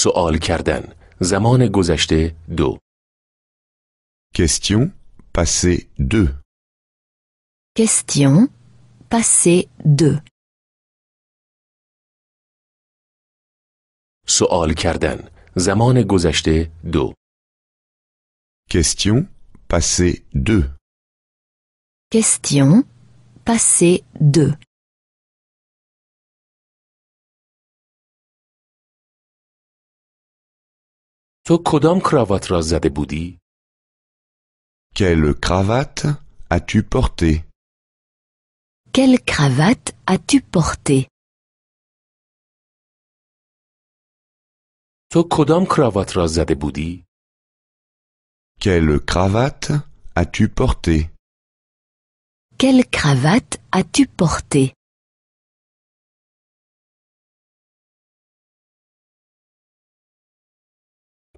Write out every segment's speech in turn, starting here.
سوال کردن زمان گذشته 2 Question passé 2. Question passé 2. سوال کردن زمان گذشته 2 Question passé 2. Question passé 2. تو کدام کراوات را زده بودی؟ Quelle cravate as-tu porté? Quelle cravate as-tu porté? تو کدام کراوات را زده بودی؟ Quelle cravate as-tu porté? Quelle cravate as-tu porté?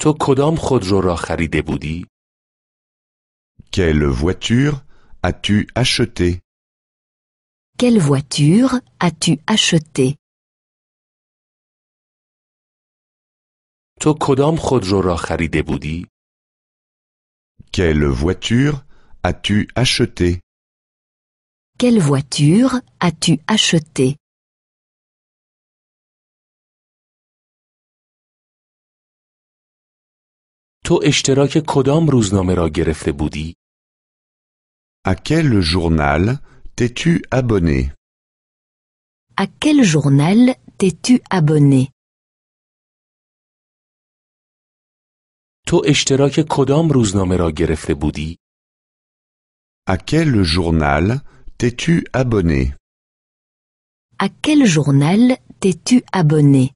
تو کدام خودرو را خریده بودی؟ Quelle voiture as-tu acheté? Quelle voiture as-tu acheté? تو کدام خودرو را خریده بودی؟ Quelle voiture as-tu acheté? Quelle voiture as-tu acheté? تو اشتراک کدام روزنامه را گرفته بودی؟ À quel journal t'es-tu abonné? À quel journal t'es-tu abonné? تو اشتراک کدام روزنامه را گرفته بودی؟ À quel journal t'es-tu abonné? À quel journal t'es-tu abonné?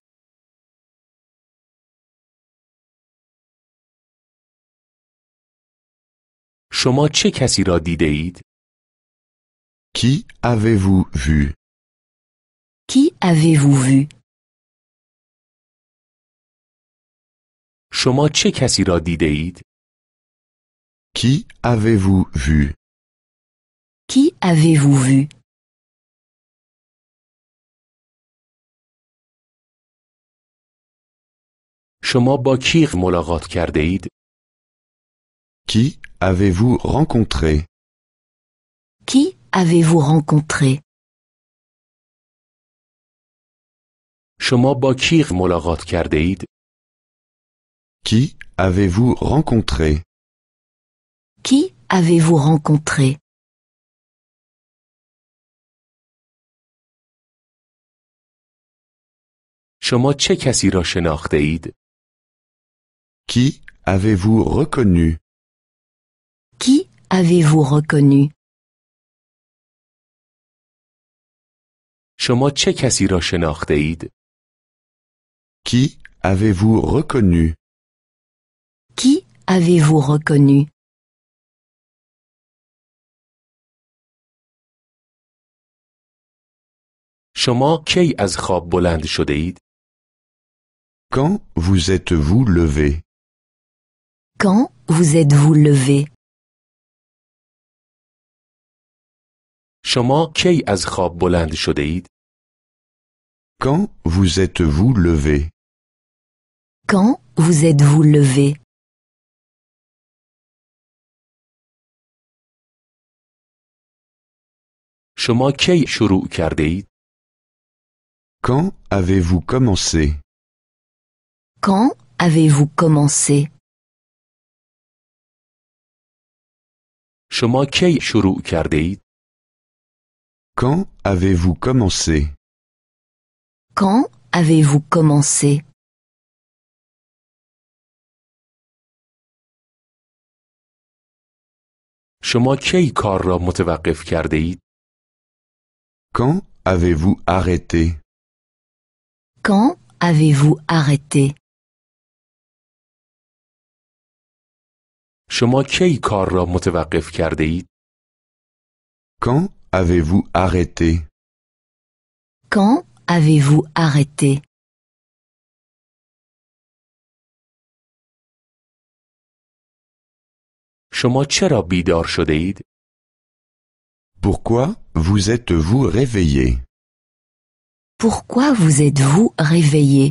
شما چه کسی را دیده اید؟ Qui avez-vous vu? Qui avez-vous vu? شما چه کسی را دیده اید؟ Qui avez-vous vu? Qui avez-vous vu? شما با کی ملاقات کرده اید؟ Qui avez-vous rencontré? Qui avez-vous rencontré? شما با کی ملاقات کرده اید؟ Qui avez-vous rencontré? Qui avez-vous rencontré? شما چه کسی را شناخته اید؟ Qui avez-vous reconnu? Qui avez-vous reconnu? شما چه کسی را شناخته اید؟ Qui avez-vous reconnu? Qui avez-vous reconnu? شما کی از خواب بلند شده اید؟ Quand vous êtes-vous levé? Quand vous êtes-vous levé? شما کی از خواب بلند شده اید؟ Quand vous êtes-vous levé? Quand vous êtes-vous levé? شما کی شروع کرده اید؟ Quand avez-vous commencé? Quand avez-vous commencé? شما کی شروع کرده اید؟ Quand avez-vous commencé? Quand avez-vous commencé? شما کی کار را متوقف کرده اید؟ Quand avez-vous arrêté? Quand avez-vous arrêté? شما کی کار را متوقف کرده اید؟ Quand avez-vous arrêté? Quand avez-vous arrêté? شما چرا بیدار شده اید؟ Pourquoi vous êtes-vous réveillé? Pourquoi vous êtes-vous réveillé?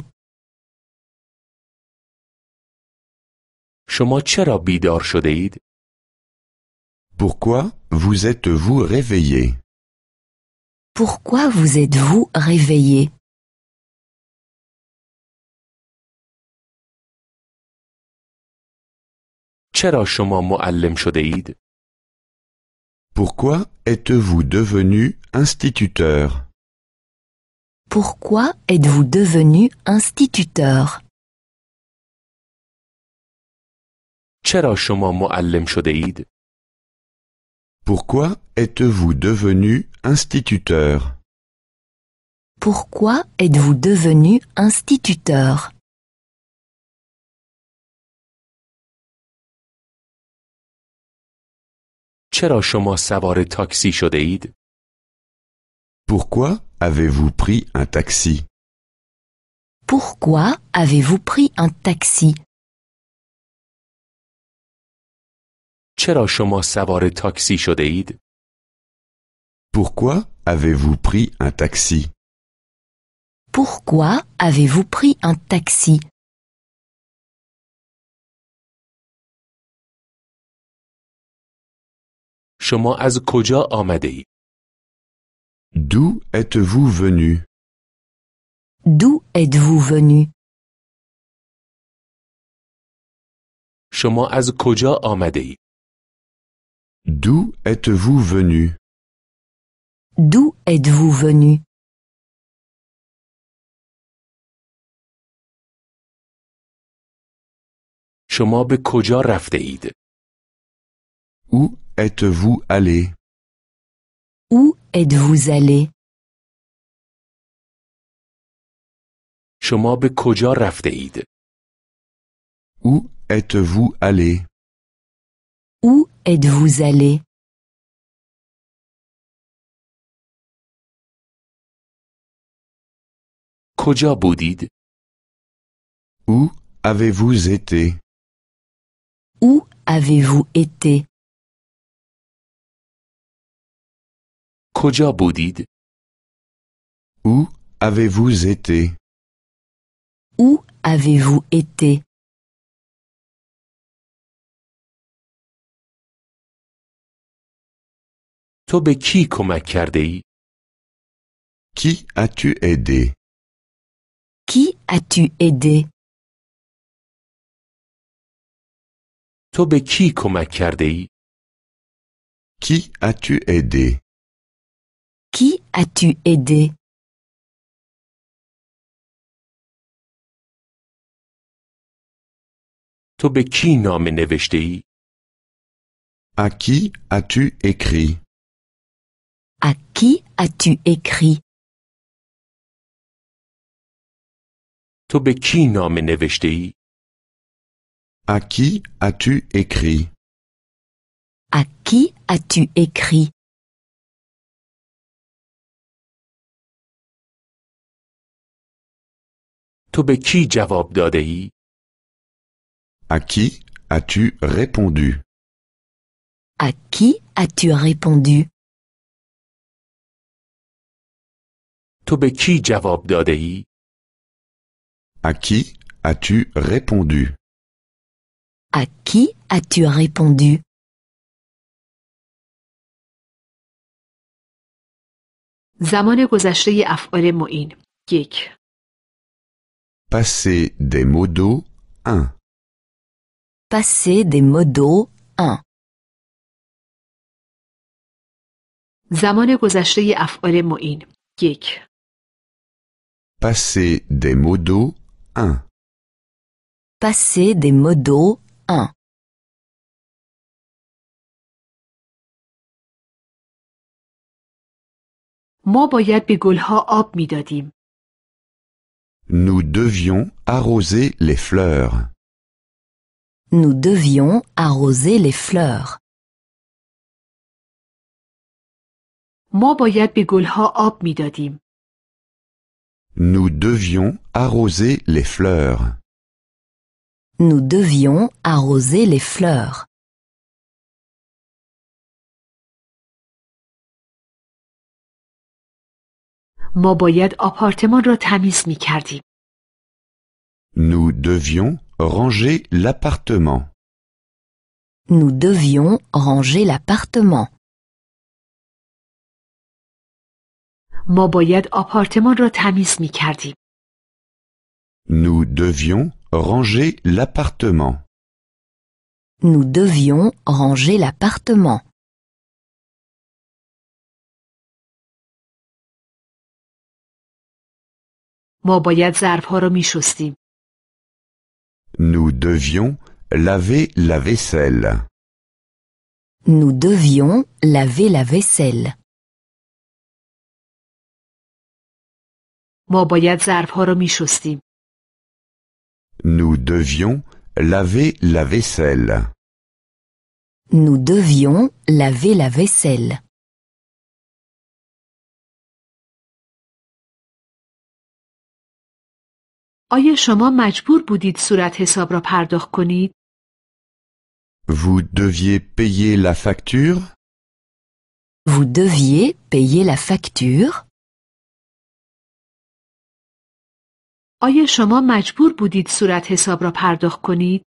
شما چرا بیدار شده اید؟ Pourquoi vous êtes-vous réveillé? Pourquoi vous êtes-vous réveillé? چرا شما معلم شده اید؟ Pourquoi êtes-vous devenu instituteur? Pourquoi êtes-vous devenu instituteur? چرا شما معلم شده اید؟ Pourquoi êtes-vous devenu instituteur? Pourquoi êtes-vous devenu instituteur? چرا شما سوار تاکسی شده اید؟ Pourquoi avez-vous pris un taxi? Pourquoi avez-vous pris un taxi? چرا شما سوار تاکسی شده اید؟ Pourquoi avez-vous pris un taxi? Pourquoi avez-vous pris un taxi? شما از کجا آمده اید؟ D'où êtes-vous venu? D'où êtes-vous venu? شما از کجا آمده اید؟ D'où êtes-vous venu? D'où êtes-vous venu? شما به کجا رفته اید؟ Où êtes-vous allé? Où êtes-vous allé? شما به کجا رفته اید؟ Où êtes-vous allé? Où êtes-vous allé? کجا بودید؟ Où avez-vous été? Où avez-vous été? کجا بودید؟ Où avez-vous été? Où avez-vous été? تو به کی کمک کرده ای؟ Qui as-tu aidé? Qui as-tu aidé? تو به کی کمک کرده ای؟ Qui as-tu aidé? Qui as-tu aidé? تو به کی نامه نوشته ای؟ À qui as-tu écrit? À qui as-tu écrit? تو به کی نامه نوشته ای؟ À qui as-tu écrit? À qui as-tu écrit? تو به کی جواب داده ای؟ À qui as-tu répondu? À qui as-tu répondu? تو به کی جواب داده ای؟ À qui as-tu répondu? À qui as-tu répondu? زمان گذشته افعال معین 1. Passé des modos 1. Passé des modos 1. زمان گذشته افعال معین 1. Passé des modos 1. Passé des modos 1. ما باید به گلها آب میدادیم. Nous devions arroser les fleurs. Nous devions arroser les fleurs. ما باید به گلها آب میدادیم. Nous devions arroser les fleurs. Nous devions arroser les fleurs. ما باید آپارتمان را تمیز می کردیم. Nous devions ranger l'appartement. Nous devions ranger l'appartement. ما باید آپارتمان را تمیز می کردیم. Nous devions ranger l'appartement. Nous devions ranger l'appartement. ما باید ظرفها را می شستیم. Nous devions laver la vaisselle. Nous devions laver la vaisselle. ما باید ظرفها را می شستیم. Nous devions laver la vaisselle. Nous devions laver la vaisselle. آیا شما مجبور بودید صورت حساب را پرداخت کنید؟ Vous deviez payer la facture? Vous deviez payer la facture. آیا شما مجبور بودید صورت حساب را پرداخت کنید؟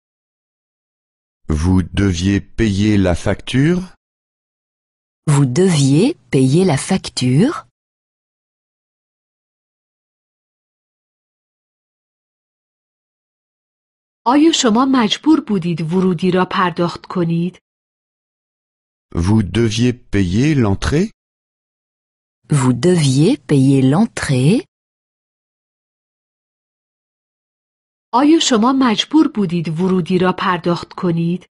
Vous deviez payer la facture? Vous deviez payer la facture. آیا شما مجبور بودید ورودی را پرداخت کنید؟ Vous deviez payer l'entrée? Vous deviez payer l'entrée. آیا شما مجبور بودید ورودی را پرداخت کنید؟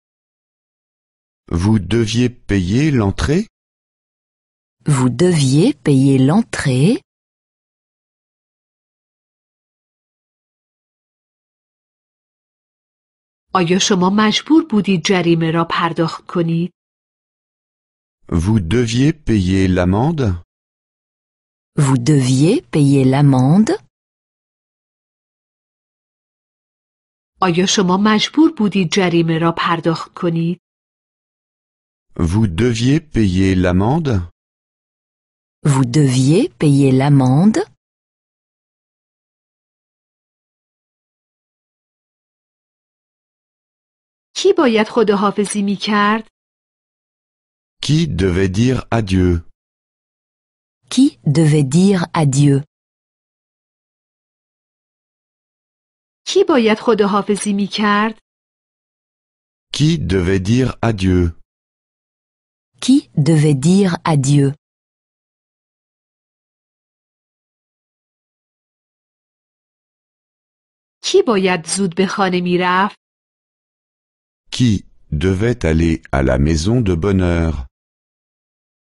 Vous deviez payer l'entrée? Vous deviez payer l'entrée. آیا شما مجبور بودید جریمه را پرداخت کنید؟ Vous deviez payer l'amende? Vous deviez payer l'amende. آیا شما مجبور بودید جریمه را پرداخت کنید؟ Vous deviez payer l'amende? Vous deviez payer l'amende. کی باید خداحافظی می کرد؟ Qui devait dire adieu? Qui devait dire adieu? کی باید خداحافظی می کرد؟ Qui devait dire adieu? Qui devait dire adieu? کی باید زود به خانه می رفت؟ Qui devait aller à la maison de bonne heure?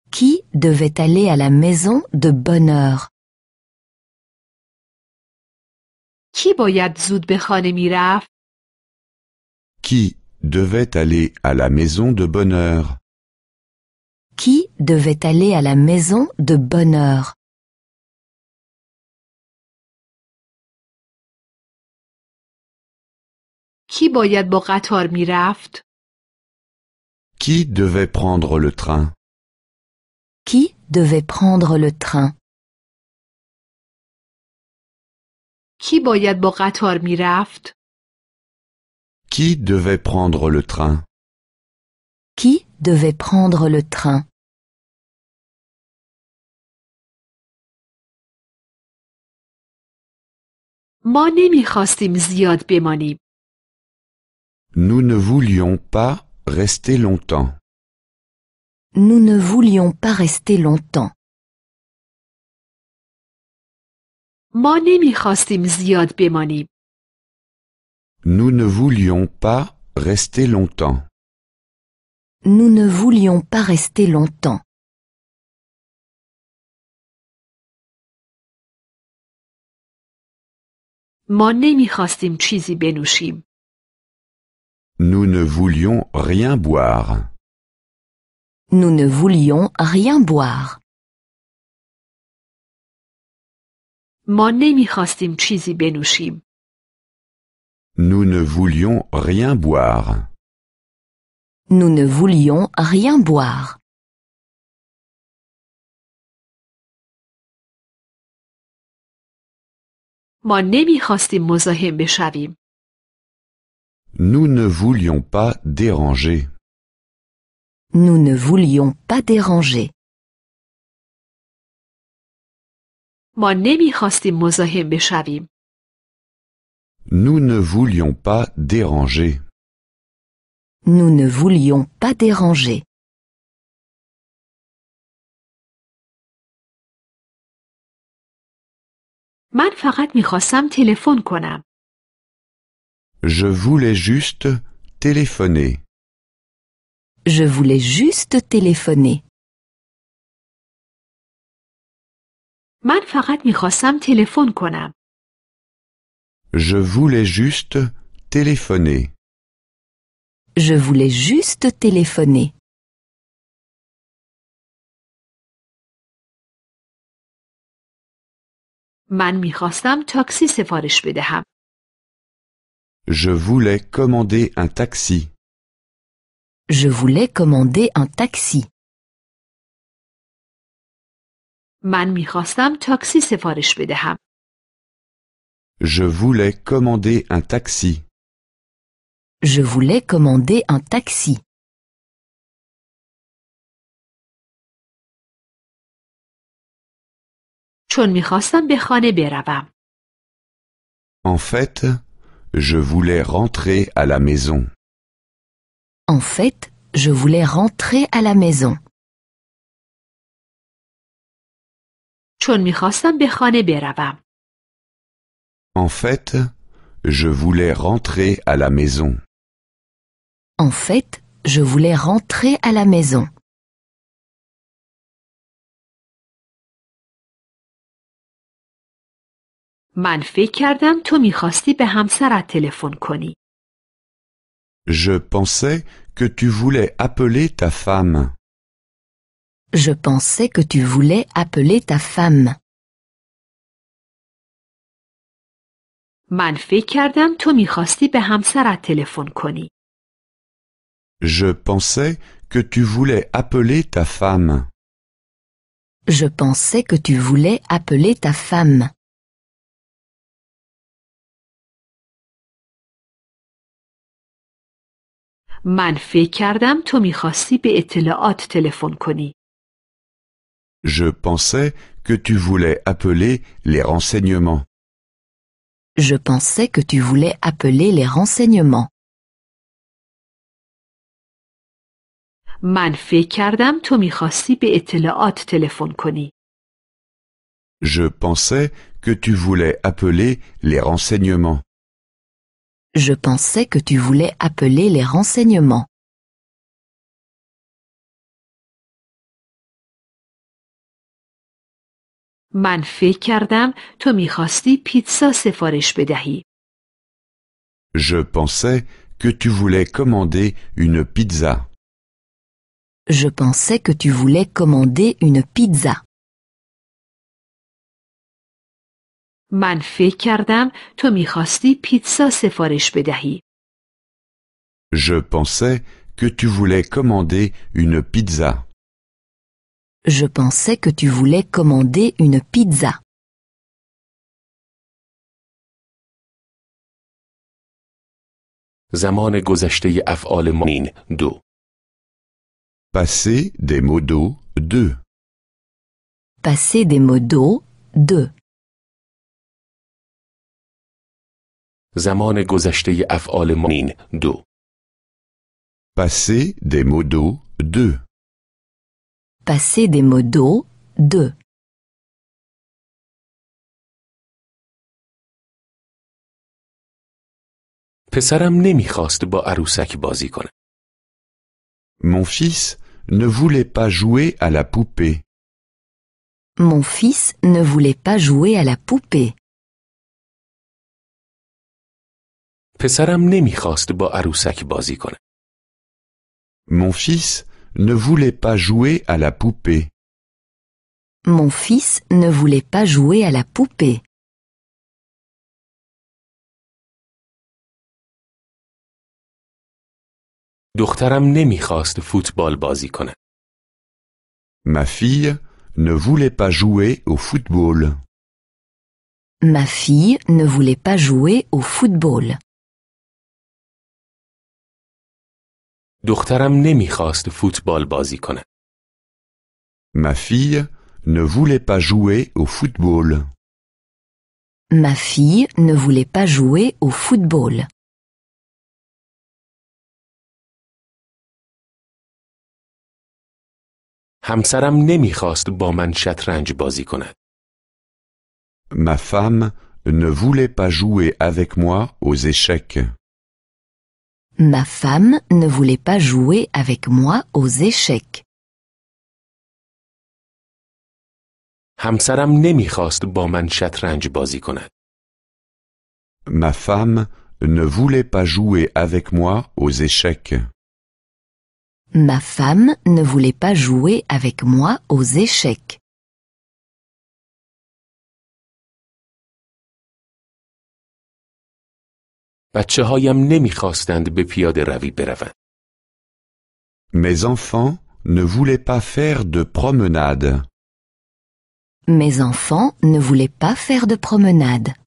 Qui devait aller à la maison de bonne heure? کی باید زود به خانه می رفت؟ Qui devait aller à la maison de bonne heure? Qui devait aller à la maison de bonne heure? کی باید با قطار می رفت؟ Qui devait prendre le train? Qui devait prendre le train? کی باید با قطار می رفت؟ Qui devait prendre le train? Qui devait prendre le train? ما نمی خواستیم زیاد بمانیم. Nous ne voulions pas rester longtemps. Nous ne voulions pas rester longtemps. ما نمی خواستیم زیاد بمانیم. Nous ne voulions pas rester longtemps. Nous ne voulions pas rester longtemps. ما نمی خواستیم چیزی بنوشیم. Nous ne voulions rien boire. Nous ne voulions rien boire. ما نمی خواستیم چیزی بنوشیم. Nous ne voulions rien boire. Nous ne voulions rien boire. ما نمی خواستیم مزاحم بشویم. Nous ne voulions pas déranger. Nous ne voulions pas déranger. ما نمیخواستیم مزاحم بشویم. Nous ne voulions pas déranger. Nous ne voulions pas déranger. من فقط میخواستم تلفن کنم. Je voulais juste téléphoner. Je voulais juste téléphoner. من فقط میخواستم تلفن کنم. Je voulais juste téléphoner. Je voulais juste téléphoner. من میخواستم تاکسی سفارش بدهم. Je voulais commander un taxi. Je voulais commander un taxi. من میخواستم تاکسی سفارش بدهم. Je voulais commander un taxi. Je voulais commander un taxi. چون میخواستم به خانه بروم. En fait, je voulais rentrer à la maison. En fait, je voulais rentrer à la maison. چون میخواستم به خانه بروم. En fait, je voulais rentrer à la maison. En fait, je voulais rentrer à la maison. من فکر کردم تو میخواستی به همسرت تلفن کنی. Je pensais que tu voulais appeler ta femme. Je pensais que tu voulais appeler ta femme. من فکر کردم تو میخواستی به همسرت تلفن کنی. Je pensais que tu voulais appeler ta femme. Je pensais que tu voulais appeler ta femme. من فکر کردم تو میخواستی به اطلاعات تلفن کنی. Je pensais que tu voulais appeler les renseignements. Je pensais que tu voulais appeler les renseignements. من فکر کردم تو میخواستی به اطلاعات تلفن کنی. Je pensais que tu voulais appeler les renseignements. Je pensais que tu voulais appeler les renseignements. من فکر کردم تو میخواستی پیتزا سفارش بدهی. Je pensais que tu voulais commander une pizza. Je pensais que tu voulais commander une pizza. من فکر کردم تو میخواستی پیتزا سفارش بدهی. Je pensais que tu voulais commander une pizza. Je pensais que tu voulais commander une pizza. زمان گذشته افعال مانین 2. Passé des modos 2. Passé des modos 2. زمان گذشته افعال مانین 2. Passé des modos 2. Passé des modos 2. پسرم نمیخواست با عروسک بازی کنه. Mon fils ne voulait pas jouer à la poupée. Mon fils ne voulait pas jouer à la poupée. پسرم نمیخواست با عروسک بازی کنه. Mon fils ne voulait pas jouer à la poupée. Mon fils ne voulait pas jouer à la poupée. دخترم نمیخواست فوتبال بازی کنه. Ma fille ne voulait pas jouer au football. Ma fille ne voulait pas jouer au football. دخترم نمیخواست فوتبال بازی کند. Ma fille ne voulait pas jouer au football. Ma fille ne voulait pas jouer au football. همسرم نمیخواست با من شطرنج بازی کند. Ma femme ne voulait pas jouer avec moi aux échecs. Ma femme ne voulait pas jouer avec moi aux échecs. همسرم نمیخواست با من شطرنج بازی کند. Ma femme ne voulait pas jouer avec moi aux échecs. Ma femme ne voulait pas jouer avec moi aux échecs. بچه‌هایم نمیخواستند به پیاده روی بروند. Mes enfants ne voulaient pas faire de promenade. Mes enfants ne voulaient pas faire de promenade.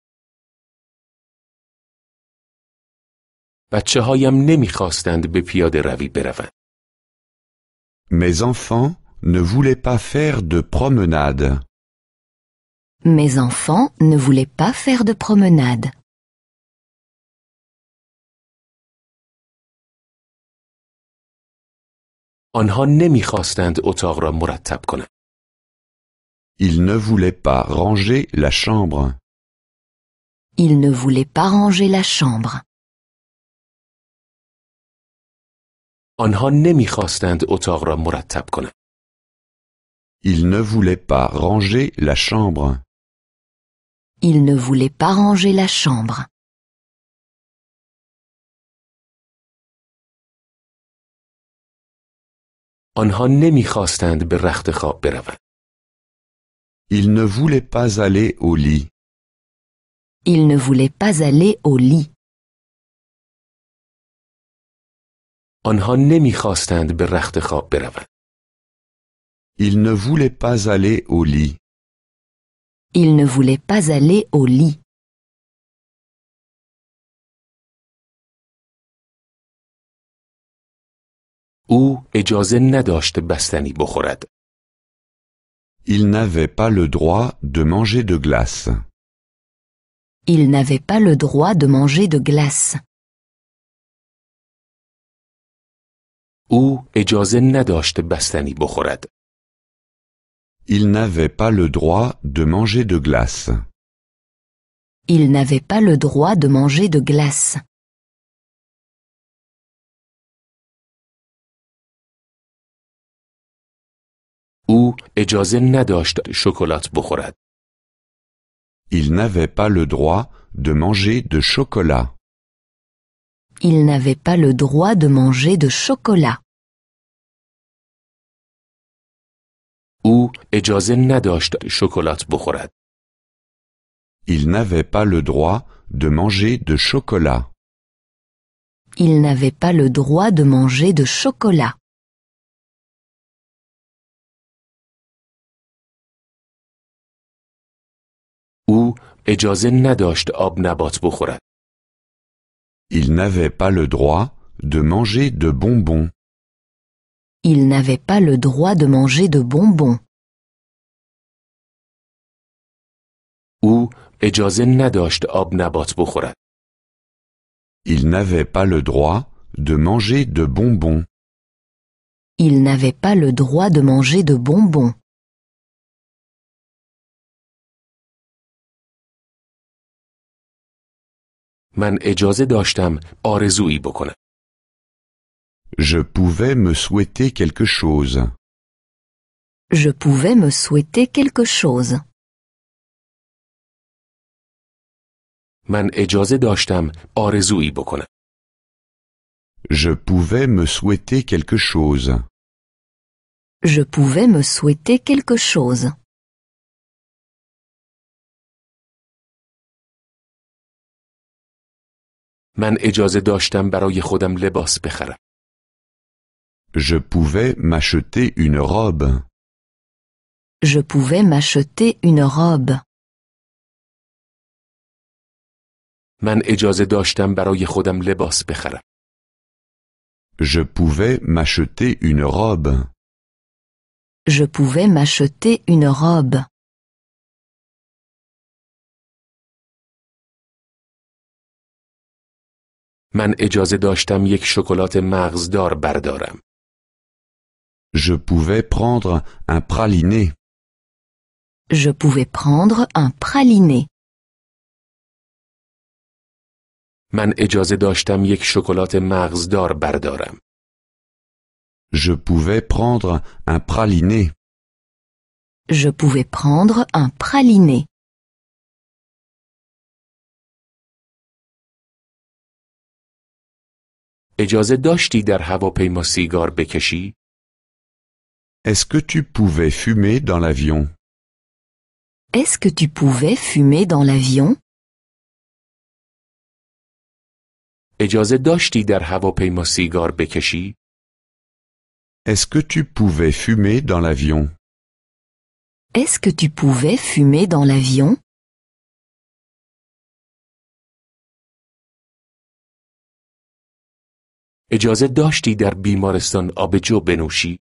بچه‌هایم نمیخواستند به پیاده روی بروند. Mes enfants ne voulaient pas faire de promenade. Mes enfants ne voulaient pas faire de promenade. آنها نمیخواستند اتاق را مرتب کنند. Ils ne voulaient pas ranger la chambre. Ils ne voulaient pas ranger la chambre. آنها نمیخواستند اتاق را مرتب کنند. Ils ne voulaient pas ranger la chambre. Ils ne voulaient pas ranger la chambre. آنها نمیخواستند به رخت خواب بروند. Ils ne voulaient pas aller au lit. Ils ne voulaient pas aller au lit. آنها نمیخواستند به رخت خواب بروند. Ils ne voulaient pas aller au lit. Ils ne voulaient pas aller au lit. او اجازه نداشت بستنی بخورد. Il n'avait pas le droit de manger de glace. Il n'avait pas le droit de manger de glace. او اجازه نداشت بستنی بخورد. Il n'avait pas le droit de manger de glace. Il n'avait pas le droit de manger de glace. او اجازه نداشت شکلات بخورد. Il n'avait pas le droit de manger de chocolat. Il n'avait pas le droit de manger de chocolat. او اجازه نداشت شکلات بخورد. Il n'avait pas le droit de manger de chocolat. Il n'avait pas le droit de manger de chocolat. او اجازه نداشت آب نبات بخورد. Il n'avait pas le droit de manger de bonbons. Il n'avait pas le droit de manger de bonbons. او اجازه نداشت آب نبات بخورد. Il n'avait pas le droit de manger de bonbons. Il n'avait pas le droit de manger de bonbons. من اجازه داشتم آرزویی بکنم. Je pouvais me souhaiter quelque chose. Je pouvais me souhaiter quelque chose. من اجازه داشتم آرزویی بکنم. Je pouvais me souhaiter quelque chose. Je pouvais me souhaiter quelque chose. من اجازه داشتم برای خودم لباس بخرم. Je pouvais m'acheter une robe. Je pouvais m'acheter une robe. من اجازه داشتم برای خودم لباس بخرم. Je pouvais m'acheter une robe. Je pouvais m'acheter une robe. من اجازه داشتم یک شکلات مغزدار بردارم. Je pouvais prendre un praliné. Je pouvais prendre un praliné. من اجازه داشتم یک شکلات مغزدار بردارم. Je pouvais prendre un praliné. Je pouvais prendre un praliné. اجازه داشتی در هواپیما سیگار بکشی؟ Est-ce que tu pouvais fumer dans l'avion? Est-ce que tu pouvais fumer dans l'avion? اجازه داشتی در هواپیما سیگار بکشی؟ Est-ce que tu pouvais fumer dans l'avion? Est-ce que tu pouvais fumer dans l'avion? اجازه داشتی در بیمارستان آبجو بنوشی؟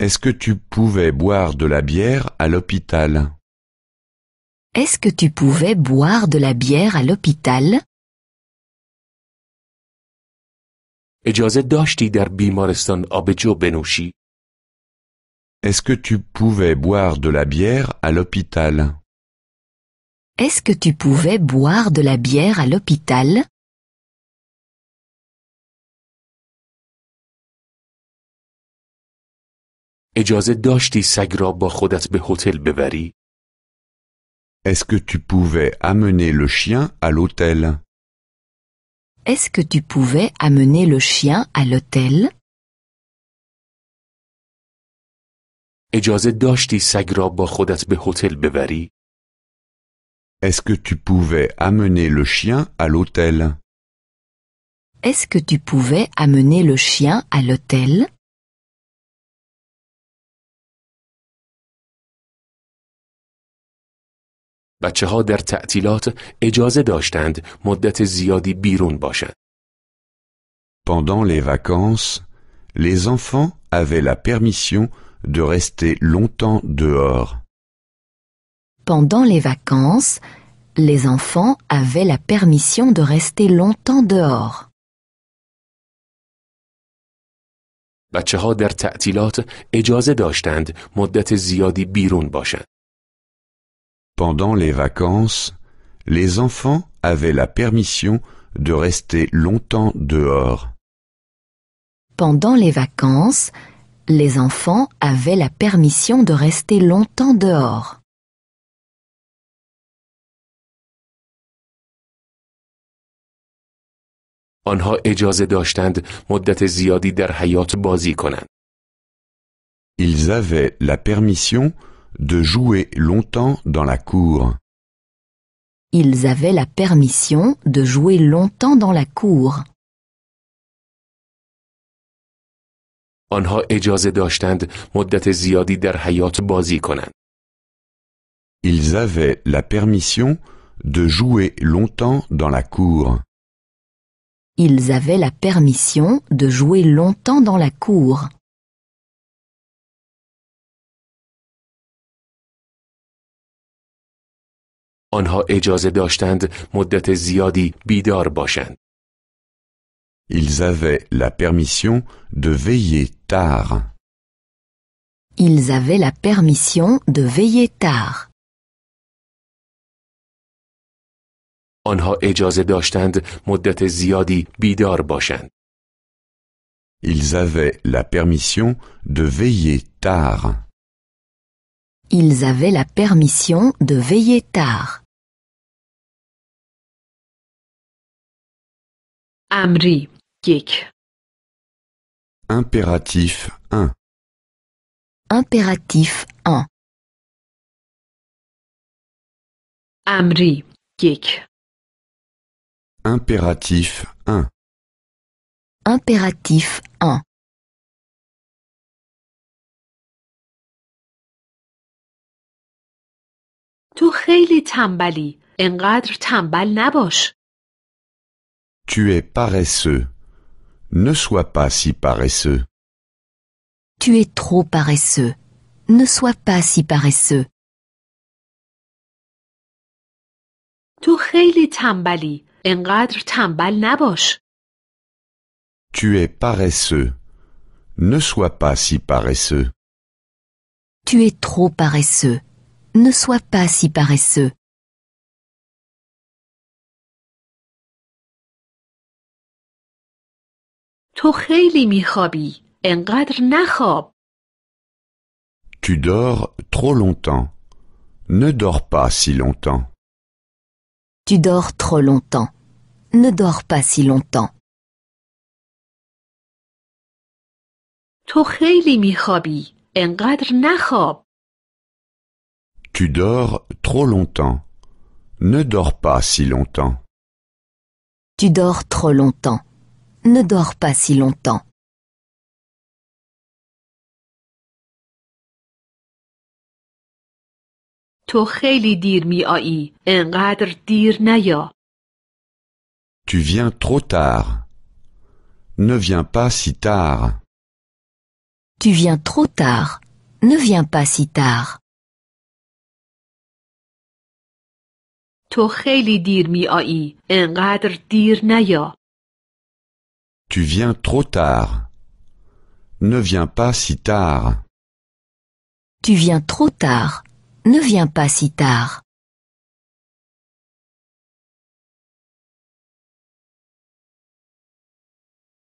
Est-ce que tu pouvais boire de la bière à l'hôpital? Est-ce que tu pouvais boire de la bière à l'hôpital? اجازه داشتی در بیمارستان آبجو بنوشی؟ Est-ce que tu pouvais boire de la bière à l'hôpital? Est-ce que tu pouvais boire de la bière à l'hôpital? اجازه داشتی سگ را با خودت به هتل ببری؟ Est-ce que tu pouvais amener le chien à l'hôtel? Est-ce que tu pouvais amener le chien à l'hôtel? اجازه داشتی سگ را با خودت به هتل ببری؟ Est-ce que tu pouvais amener le chien à l'hôtel? Est-ce que tu pouvais amener le chien à l'hôtel? بچه‌ها در تعطیلات اجازه داشتند مدت زیادی بیرون باشند. Pendant les vacances, les enfants avaient la permission de rester longtemps dehors. Pendant les vacances, les enfants avaient la permission de rester longtemps dehors. بچه‌ها در تعطیلات اجازه داشتند مدت زیادی بیرون باشند. Pendant les vacances, les enfants avaient la permission de rester longtemps dehors. Pendant les vacances, les enfants avaient la permission de rester longtemps dehors. آنها اجازه داشتند مدت زیادی در حیاط بازی کنند. Ils avaient la permission de jouer longtemps dans la cour. Ils avaient la permission de jouer longtemps dans la cour. آنها اجازه داشتند مدت زیادی در حیاط بازی کنند. Ils avaient la permission de jouer longtemps dans la cour. Ils avaient la permission de jouer longtemps dans la cour. آنها اجازه داشتند مدت زیادی بیدار باشند. Ils avaient la permission de veiller tard. Ils avaient la permission de veiller tard. آنها اجازه داشتند مدت زیادی بیدار باشند. Ils avaient la permission de veiller tard. Ils avaient la permission de veiller tard. امری 1. Impératif 1. Impératif 1. امری 1. Impératif 1. Impératif 1. تو خیلی تنبلی. انقدر تنبل نباش. Tu es paresseux. Ne sois pas si paresseux. Tu es trop paresseux. Ne sois pas si paresseux. تو خیلی تنبلی. انقدر تنبل نباش. Tu es paresseux. Ne sois pas si paresseux. Tu es trop paresseux. Ne sois pas si paresseux. تو خیلی میخوابی. انقدر نخواب. Tu dors trop longtemps. Ne dors pas si longtemps. Tu dors trop longtemps. Ne dors pas si longtemps. تو خیلی میخوابی. انقدر نخواب. Tu dors trop longtemps. Ne dors pas si longtemps. Tu dors trop longtemps. Ne dors pas si longtemps. تو خیلی دیر میایی. انقدر دیر نیا. Tu viens trop tard. Ne viens pas si tard. Tu viens trop tard. Ne viens pas si tard. تو خیلی دیر میایی. انقدر دیر نیا. Tu viens trop tard. Ne viens pas si tard. Tu viens trop tard. Ne viens pas si tard.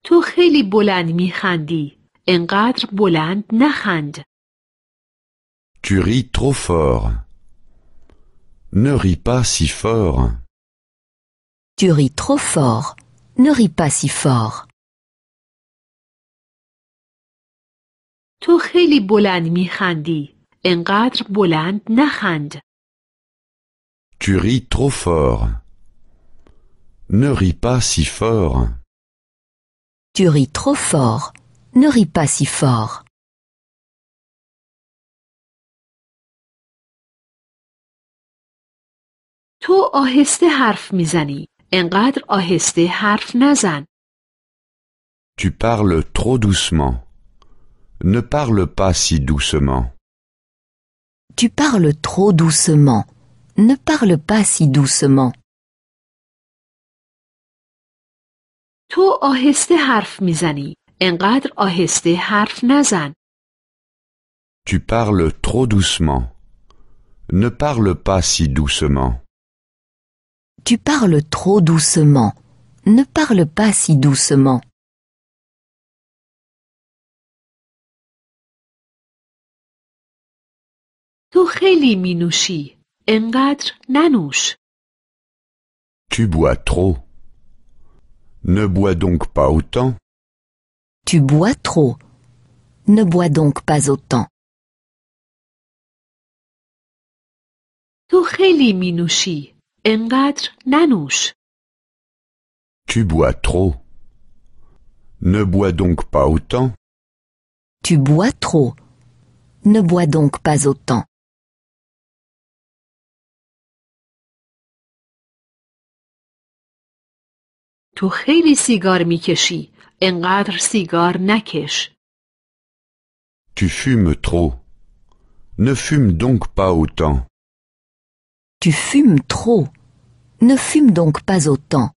تو خیلی بلند میخندی. انقدر بلند نخند. Tu ris trop fort. Ne ris pas si fort. Tu ris trop fort. Ne ris pas si fort. تو خیلی بلند میخندی. انقدر بلند نخند. Tu ris trop fort. Ne ris pas si fort. Tu ris trop fort. Ne ris pas si fort. تو آهسته حرف میزنی. انقدر آهسته حرف نزن. Tu parles trop doucement. Ne parle pas si doucement. Tu parles trop doucement. Ne parle pas si doucement. تو آهسته حرف میزنی. انقدر آهسته حرف نزن. Tu parles trop doucement. Ne parle pas si doucement. Tu parles trop doucement. Ne parle pas si doucement. تو خیلی می نوشی. انقدر ننوش. Tu bois trop. Ne bois donc pas autant. Tu bois trop. Ne bois donc pas autant. تو خیلی می نوشی. انقدر ننوش. Tu bois trop. Ne bois donc pas autant. Tu bois trop. Ne bois donc pas autant. تو خیلی سیگار میکشی. انقدر سیگار نکش. Tu fumes trop. Ne fume donc pas autant. Tu fumes trop. Ne fume donc pas autant.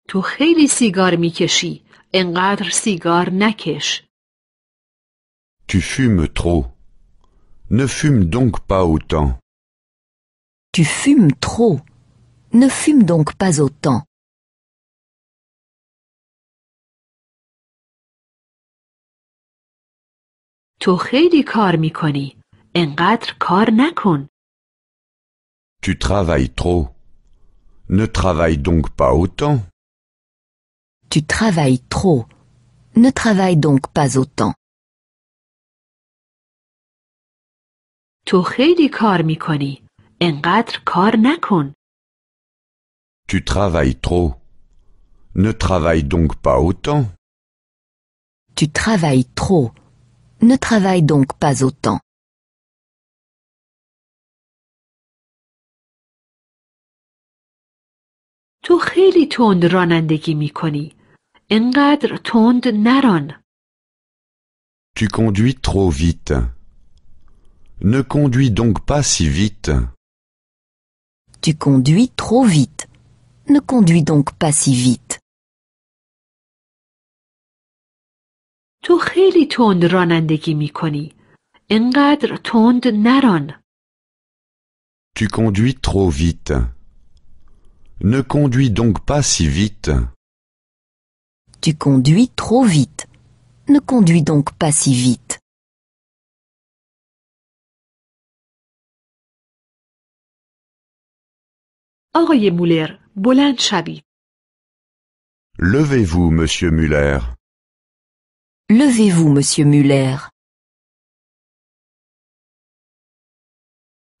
تو خیلی سیگار میکشی. انقدر سیگار نکش. Tu fumes trop. Ne fume donc pas autant. Tu fumes trop. Ne fume donc pas autant. تو خیلی کار میکنی. انقدر کار نکن. Tu travailles trop. Ne travaille donc pas autant. Tu travailles trop. Ne travaille donc pas autant. تو خیلی کار میکنی. انقدر کار نکن. Tu travailles trop. Ne travaille donc pas autant. Tu travailles trop. Ne travaille donc pas autant. تو خیلی تند رانندگی می کنی. اینقدر تند نران. Tu conduis trop vite. Ne conduis donc pas si vite. Tu conduis trop vite. Ne conduis donc pas si vite. تو خیلی تند رانندگی می کنی. اینقدر تند نران. Tu conduis trop vite. Ne conduis donc pas si vite. Tu conduis trop vite. Ne conduis donc pas si vite. آقای مولر، بلند شوید. Levez-vous, monsieur Muller. Levez-vous, monsieur Muller.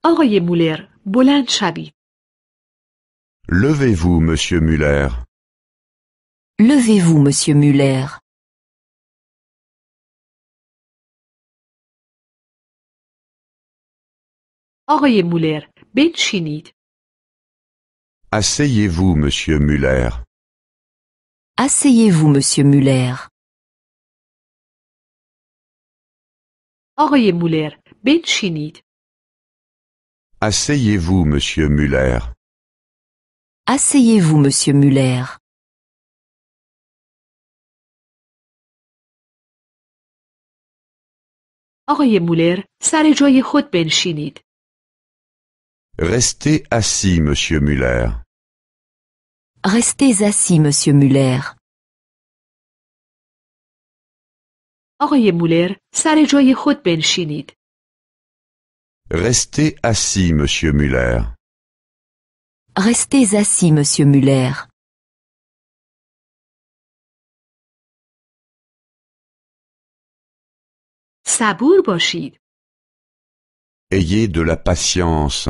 آقای مولر، بلند شوید. Levez-vous, monsieur Muller. Levez-vous, monsieur Muller. آقای مولر، بنشینید. Asseyez-vous, monsieur Muller. Asseyez-vous, monsieur Muller. آقای مولر، بنشینید. Asseyez-vous, monsieur Muller. Asseyez-vous, monsieur Muller. آقای مولر، سر جای خود بنشینید. Restez assis, monsieur Muller. Restez assis, monsieur Muller. آقای مولر، سر جای خود بنشینید. Restez assis, monsieur Muller. Restez assis, monsieur Muller. صبور باشید. Ayez de la patience.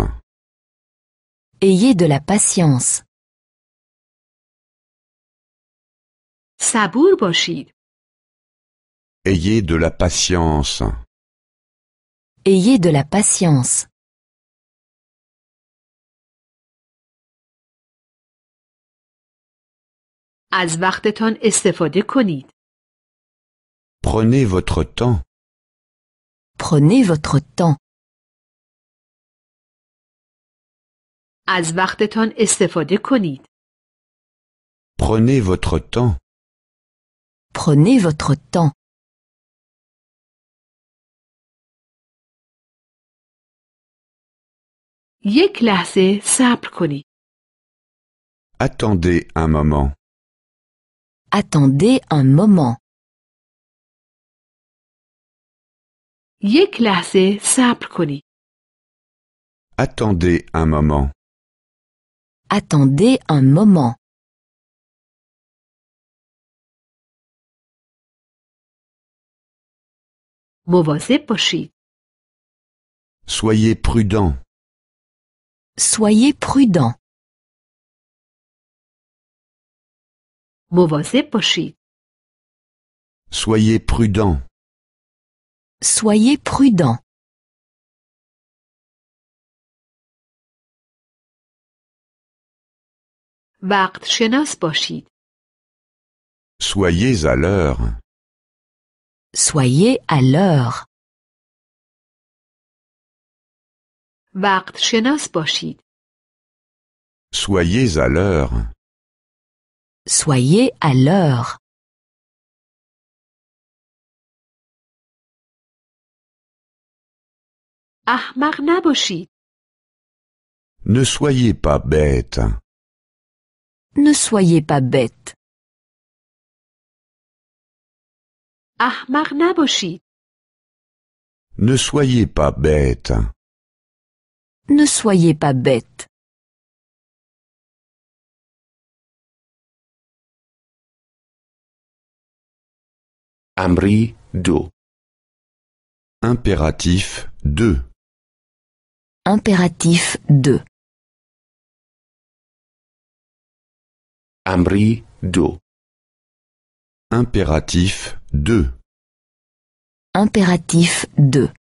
Ayez de la patience. صبور باشید. Ayez de la patience. Ayez de la patience. از وقتتان استفاده کنید. Prenez votre temps. Prenez votre temps. از وقتتان استفاده کنید. Prenez votre temps. Prenez votre temps. یک لحظه صبر کنید. Attendez un moment. Attendez un moment. یک لحظه صبر کنید. Attendez un moment. Attendez un moment. مواظب باشید. Soyez prudent. Soyez prudent. مواظب باشید. Soyez prudent. Soyez prudent. وقت شناس باشید. Soyez à l'heure. Soyez à l'heure. وقت شناس باشید. Soyez à l'heure. Soyez à l'heure. احمق نباشید. Ne soyez pas bête. Ne soyez pas bête. احمق نباشید. Ne soyez pas bête. Ne soyez pas bête. امری 2. Impératif 2. Impératif 2. امری 2. Impératif 2. Impératif 2.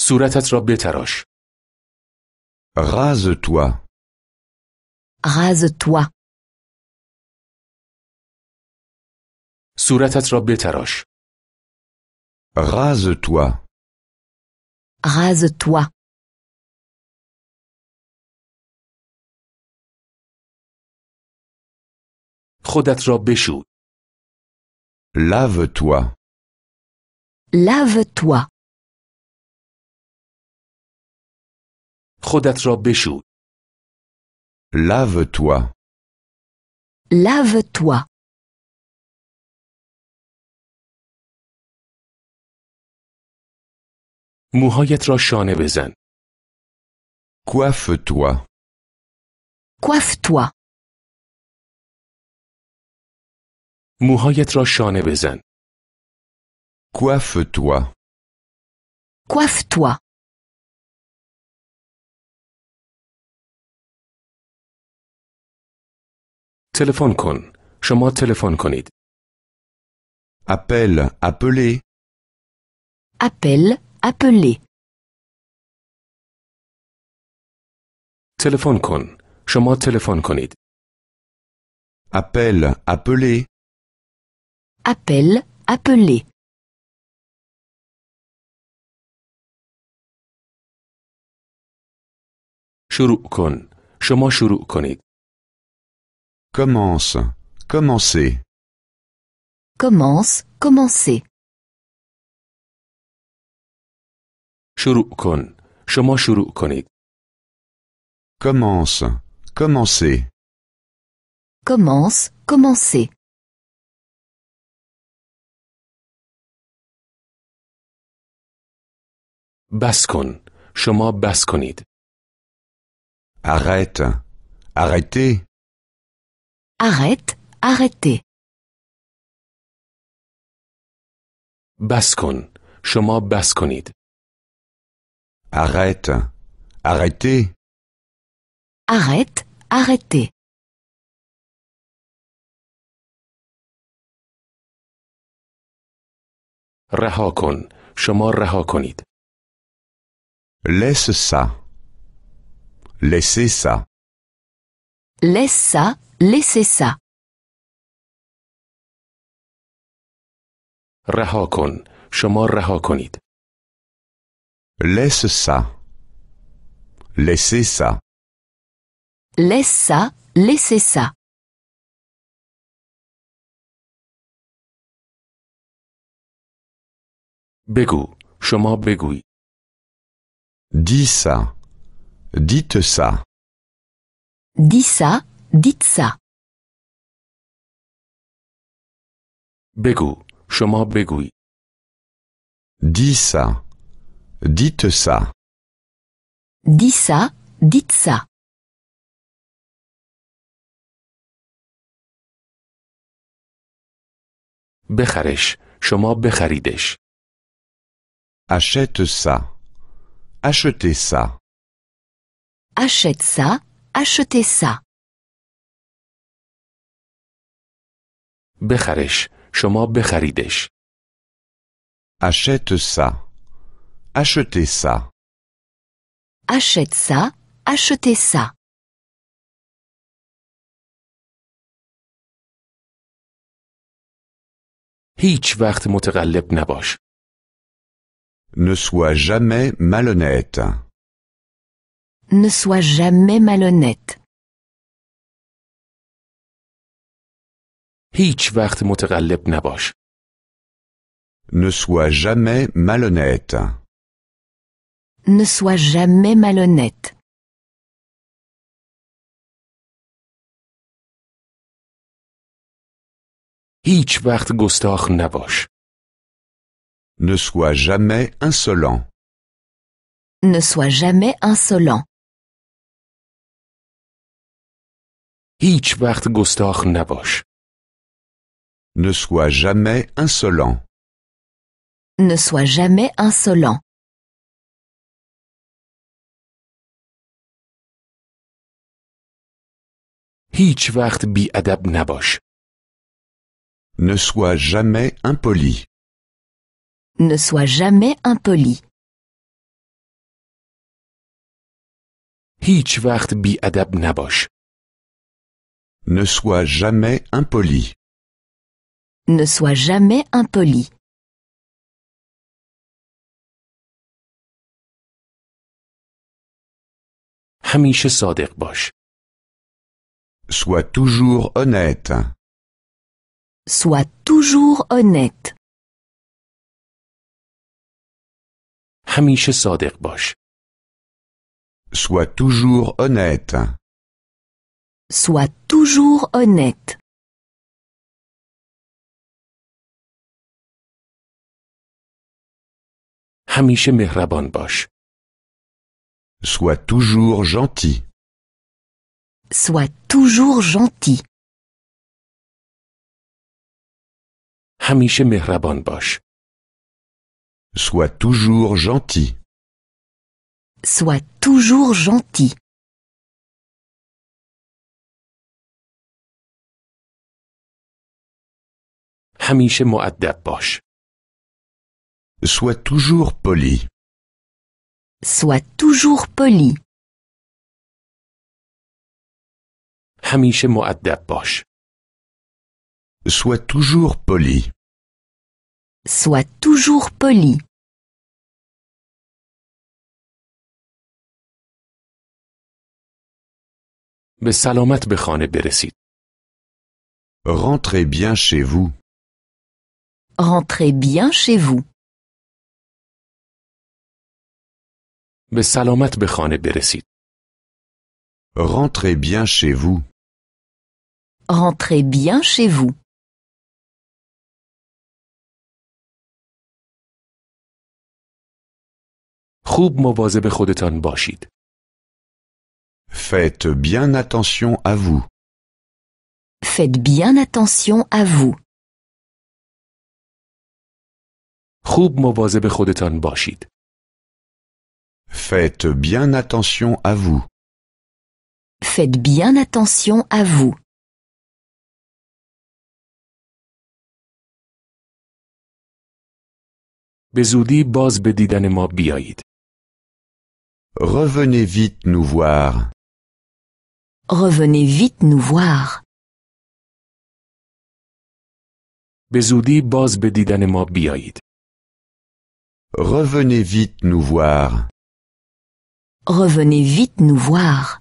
صورتت را بتراش. Rase-toi. Rase-toi. صورتت را بتراش. Rase-toi. Rase-toi. خودت را بشو. Lave-toi. Lave-toi. خودت را بشو. Lave-toi. Lave-toi. موهایت را شانه بزن. Coiffe-toi. Coiffe-toi. موهایت را شانه بزن. Coiffe-toi. Coiffe-toi. تلفن کن. شما تلفن کنید. Appelle, appelez. Appelle, appelez. تلفن کن. شما تلفن کنید. Appelle, appelez. Appelle, appelez. شروع کن. شما شروع کنید. Commence. Commencez. Commence, commencez. شروع کن. شما شروع کنید. Commence. Commencez. Commence, commencez. بس کن. شما بس کنید. Arrête. Arrêtez. Arrête, arrêtez. بس کن. شما بس کنید. Arrête. Arrêtez. Arrête, arrêtez. رها کن. شما رها کنید. Laisse ça. Laissez ça. Laisse ça, laissez ça. رها کن. شما رها کنید. Laisse ça. Laissez ça. Laisse ça, laissez ça. بگو. شما بگوی. Dis ça. Dites ça. Dis ça, dites ça. بگو. شما بگوی. Dis ça. Dites ça. Dis ça, dites ça. بخرش. شما بخریدش. Achète ça. Achetez ça. Achète ça, achetez ça. بخرش. شما بخریدش. Achète ça. Achetez ça. Achète ça, achetez ça. هیچ وقت متقلب نباش. Ne sois jamais malhonnête. Ne sois jamais malhonnête. هیچ وقت متقلب نباش. Ne sois jamais malhonnête. Ne sois jamais malhonnête. هیچ وقت گستاخ نباش. Ne sois jamais insolent. Ne sois jamais insolent. هیچ وقت گستاخ نباش. Ne sois jamais insolent. Ne sois jamais insolent. هیچ وقت بی‌ادب نباش. Ne sois jamais impoli. Ne sois jamais impoli. هیچ وقت بی‌ادب نباش. Ne sois jamais impoli. Ne sois jamais impoli. همیشه صادق باش. Sois toujours honnête. Sois toujours honnête. همیشه صادق باش. Sois toujours honnête. Sois toujours honnête. همیشه مهربان باش. Sois toujours gentil. Sois toujours gentil. همیشه مهربان باش. Sois toujours gentil. Sois toujours gentil. همیشه مؤدب باش. Sois toujours poli. Sois toujours poli. همیشه مؤدب باش. Sois toujours poli. Sois toujours poli. به سلامت به خانه برسید. Rentrez bien chez vous. Rentrez bien chez vous. به سلامت به خانه برسید. Rentrez bien chez vous. Rentrez bien chez vous. خوب مواظب خودتان باشید. Faites bien attention à vous. Faites bien attention à vous. خوب مواظب خودتان باشید. Faites bien attention à vous. Faites bien attention à vous. به زودی باز به دیدن ما بیایید. Revenez vite nous voir. Revenez vite nous voir. به زودی باز به دیدن ما بیایید. Revenez vite nous voir. Revenez vite nous voir.